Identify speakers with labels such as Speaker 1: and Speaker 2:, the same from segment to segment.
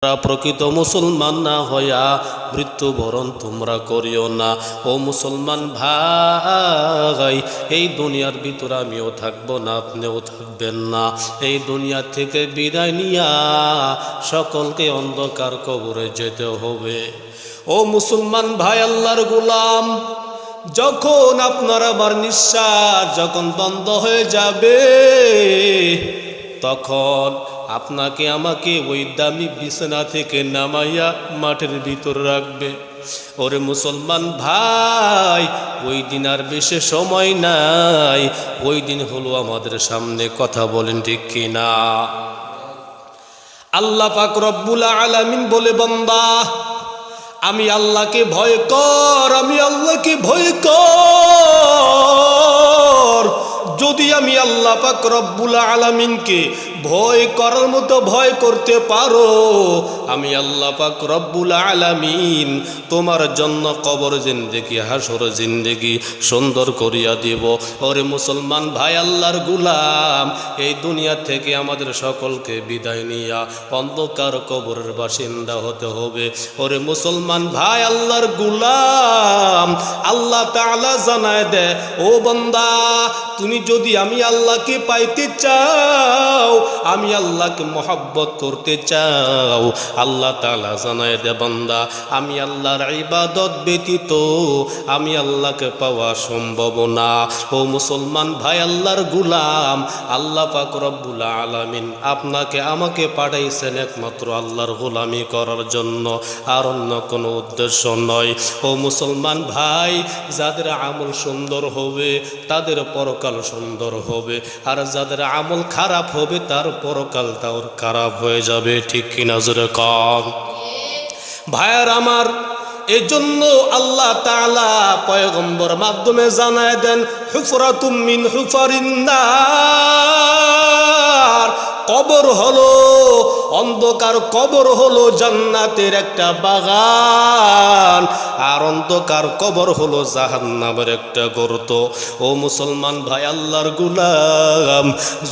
Speaker 1: প্রকৃত মুসলমান না হইয়া মৃত্যুবরণ তোমরা করিও না। ও মুসলমান ভাই, এই দুনিয়ার ভিতরে আমিও থাকবো না, আপনিও থাকবেন না। এই দুনিয়া থেকে বিদায় নিয়া সকলকে অন্ধকার কবরে যেতে হবে। ও মুসলমান ভাই, আল্লাহর গোলাম, যখন আপনার আমার নিঃশ্বাস যখন বন্ধ হয়ে যাবে, তখন আপনাকে আমাকে ওই দামি বিছানা থেকে নামাইয়া মাঠের ভিতর রাখবে। ওরে মুসলমান ভাই, ওই দিন আর বেশি সময় নাই। ওই দিন হলো আমাদের সামনে। কথা বলেন ঠিক কিনা? আল্লাহ পাক রব্বুল আলামিন বলে, বান্দা আমি আল্লাহকে ভয় কর, আমি আল্লাহকে ভয় কর। যদি আমি আল্লাহ পাক রব্বুল আলামিনকে ভয় করার মতো ভয় করতে পারো, আমি আল্লাহ পাক রব্বুল আলামিন তোমার জন্য কবর জিন্দেগি হাসর জিন্দেগি সুন্দর করিয়া দিব। ওরে মুসলমান ভাই, আল্লাহর গোলাম, এই দুনিয়া থেকে আমাদের সকলকে বিদায় নিয়া অন্ধকার কবরের বাসিন্দা হতে হবে। ওরে মুসলমান ভাই, আল্লাহর গোলাম, আল্লাহ তাআলা জানায় দেয়, ও বান্দা, তুমি যদি আমি আল্লাহকে পাইতে চাও, আমি আল্লাহকে মহব্বত করতে চাও, আল্লাহ তাআলা জানায় দে, বান্দা আমি আল্লাহর ইবাদত ব্যতীত আমি আল্লাহকে পাওয়া সম্ভব না। ও মুসলমান ভাই, আল্লাহর গোলাম, আল্লাহ পাক রব্বুল আলামিন আপনাকে আমাকে পাঠাইছেন একমাত্র আল্লাহর গোলামি করার জন্য, আর অন্য কোনো উদ্দেশ্য নয়। ও মুসলমান ভাই, যাদের আমল সুন্দর হবে তাদের পরকাল সুন্দর হবে, আর যাদের আমল খারাপ হবে তার পরকাল তার খারাপ হয়ে যাবে। ঠিক কিনা জোরে কর ভাইয়ার আমার। এজন্য আল্লাহ তাআলা পয়গম্বর মাধ্যমে জানায় দেন, হুফরাতুম মিন হুফারিন নার, কবর হলো অন্ধকার, কবর হলো জান্নাতের একটা বাগান, আর অন্ধকার কবর হলো জাহান্নামের একটা গর্ত। ও মুসলমান ভাই, আল্লাহর গোলাম,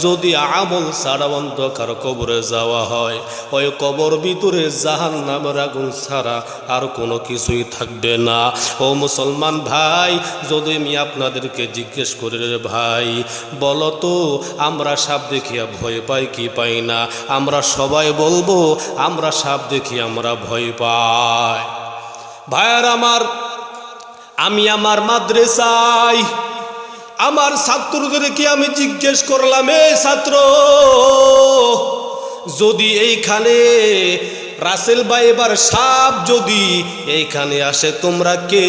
Speaker 1: যদি আমল ছাড়া অন্ধকার কবরে যাওয়া হয়, ওই কবর ভিতরে জাহান্নামের আগুন ছাড়া আর কোনো কিছুই থাকবে না। ও মুসলমান ভাই, যদি আমি আপনাদেরকে জিজ্ঞেস করি, রে ভাই বলো তো, আমরা সাপ দেখিয়া ভয় পাই কি পাই না? আমরা সবাই বলবো আমরা সাপ দেখি আমরা ভয় পাই। ভাইয়ার আমার, আমি আমার মাদ্রাসায় আমার ছাত্রদেরকে আমি জিজ্ঞেস করলাম, এই ছাত্র, যদি এইখানে রাসেল ভাই এবার সাপ যদি এইখানে আসে, তোমরা কে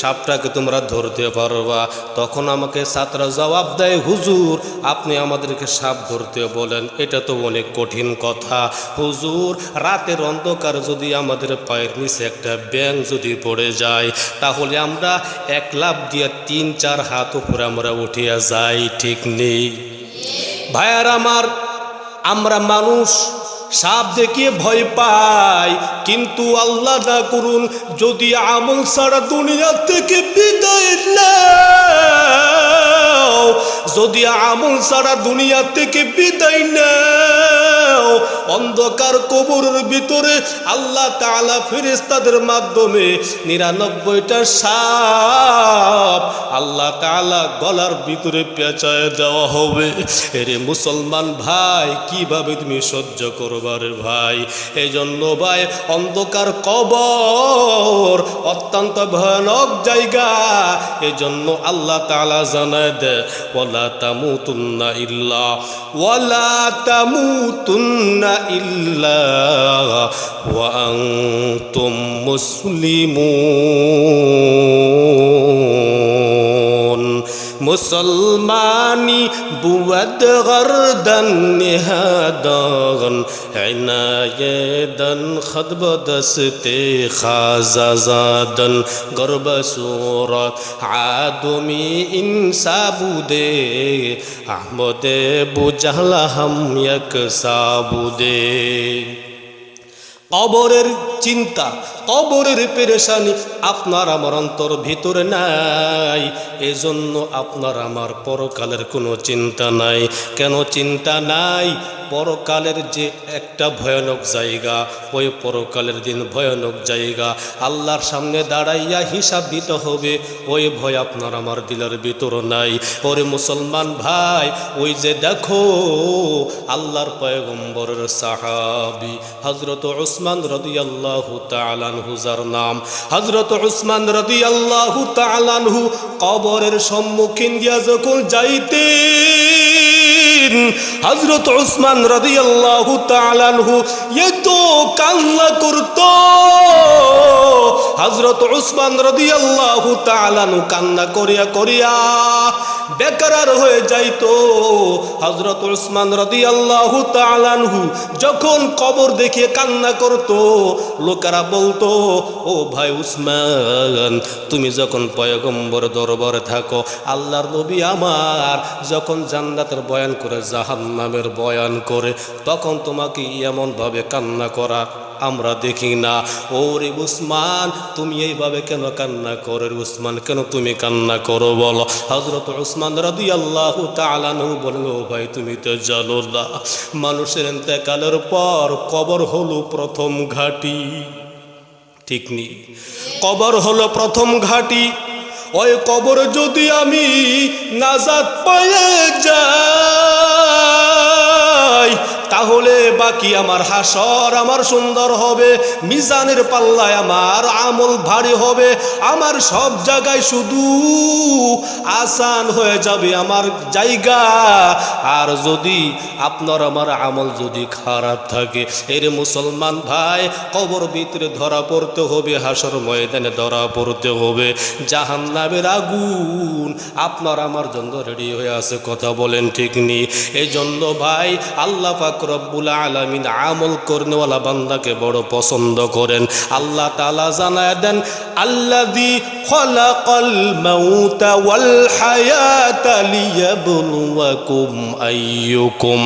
Speaker 1: সাপটাকে তোমরা ধরতে পারবা? তখন আমাকে ছাত্ররা জবাব দেয়, হুজুর আপনি আমাদেরকে সাপ ধরতে বলেন, এটা তো অনেক কঠিন কথা। হুজুর, রাতের অন্ধকার যদি আমাদের পায়ের নিচে একটা ব্যাঙ যদি পড়ে যায়, তাহলে আমরা এক লাফ দিয়ে 3-4 হাত উপরে আমরা উঠিয়া যাই, ঠিক নেই? ভাইয়ার আমার, আমরা মানুষ সাপ দেখিয়ে ভয় পাই, কিন্তু আল্লাহ না করুন যদি আমল ছাড়া দুনিয়া থেকে বিদায় নাও, যদি আমল ছাড়া দুনিয়া থেকে বিদায় নাও, অন্ধকার কবরের ভিতরে আল্লাহ তাআলা ফেরেশতাদের মাধ্যমে 99টা সাপ আল্লাহ তাআলা গলার ভিতরে পেঁচায় দেওয়া হবে। এরে মুসলমান ভাই, কিভাবে তুমি সহ্য করবার ভাই? এই জন্য ভাই, অন্ধকার কবর অত্যন্ত ভয়ানক জায়গা। এই জন্য আল্লাহ তাআলা জানায় দেয়, ওয়ালা তামুতুন্না ইল্লা ওয়ালা তামুতুন্না ইল্লা ওয়া আনতুম মুসলিমুন। মুসলমানি বুয়াদ গরদন নিহাদন ইনায়েদন খদব দস্তে খাজাজাদন গরব সুরত আদমি ইনসাবুদে আহমদে বুজাহলা হাম এক সাবুদে। কবরের চিন্তা, কবরের পেরেশানি আপনার আমার অন্তর ভিতরে নাই। এজন্য আপনার আমার পরকালের কোনো চিন্তা নাই। কেন চিন্তা নাই? পরকালের যে একটা ভয়ানক জায়গা, ওই পরকালের দিন ভয়ানক জায়গা, আল্লাহর সামনে দাঁড়াইয়া হিসাব দিতে হবে, ওই ভয় আপনার আমার দিলের ভিতর নাই। ওরে মুসলমান ভাই, ওই যে দেখো আল্লাহর পয়গম্বরের সাহাবী হযরত উসমান রাদিয়াল্লাহু তাআলা আনহু, যার নাম হযরত উসমান রাদিয়াল্লাহু তাআলা আনহু, কবরের সম্মুখীন দিয়া যখন যাইতেন, হযরত উসমান রাদিয়াল্লাহু তাআলা আনহু এত কান্না করত। হযরত উসমান রাদিয়াল্লাহু তাআলা আনহু কান্না করিয়া করিয়া বেকরার হয়ে যাইতো। হযরত উসমান রাদিয়াল্লাহু তাআলা আনহু যখন কবর দেখে কান্না করত, লোকেরা বলতো, ও ভাই উসমান, তুমি যখন পয়গম্বর দরবারে থাকো, আল্লাহর নবী আমার যখন জান্নাতের বয়ান করে, জাহান্নামের বয়ান করে, তখন তোমাকে এমন ভাবে কান্না করা আমরা দেখি না। ওরে উসমান, তুমি এইভাবে কেন কান্না করো? উসমান, কেন তুমি কান্না করো বলো? হযরত উসমান রাদিয়াল্লাহু তাআলা আনহু বলল, ও ভাই, তুমি তো জানো না, মানুষের ইন্তেকালের পর কবর হলো প্রথম ঘাঁটি। ঠিক নি? কবর হলো প্রথম ঘাঁটি। ওই কবর যদি আমি নাজাত পেয়ে যাই, তাহলে বাকি আমার হাসর আমার সুন্দর হবে, মিজানের পাল্লায় আমার আমল ভারী হবে, আমার সব জায়গায় শুধু আসান হয়ে যাবে আমার জায়গা। আর যদি আপনার আমার আমল যদি খারাপ থাকে, এর মুসলমান ভাই, কবর ভিতরে ধরা পড়তে হবে, হাসর ময়দানে ধরা পড়তে হবে। জাহান্নামের আগুন আপনার আমার জন্য রেডি হয়ে আছে, কথা বলেন ঠিক নি? এই জন্য ভাই, আল্লাহ পাক রব্বুল আলামিন আমল করনেওয়ালা বান্দাকে বড় পছন্দ করেন। আল্লাহ তাআলা জানায় দেন, আল্লাযী খালাকাল মাউতা ওয়াল হায়াতা লিয়াবলুয়াকুম আইয়ুকুম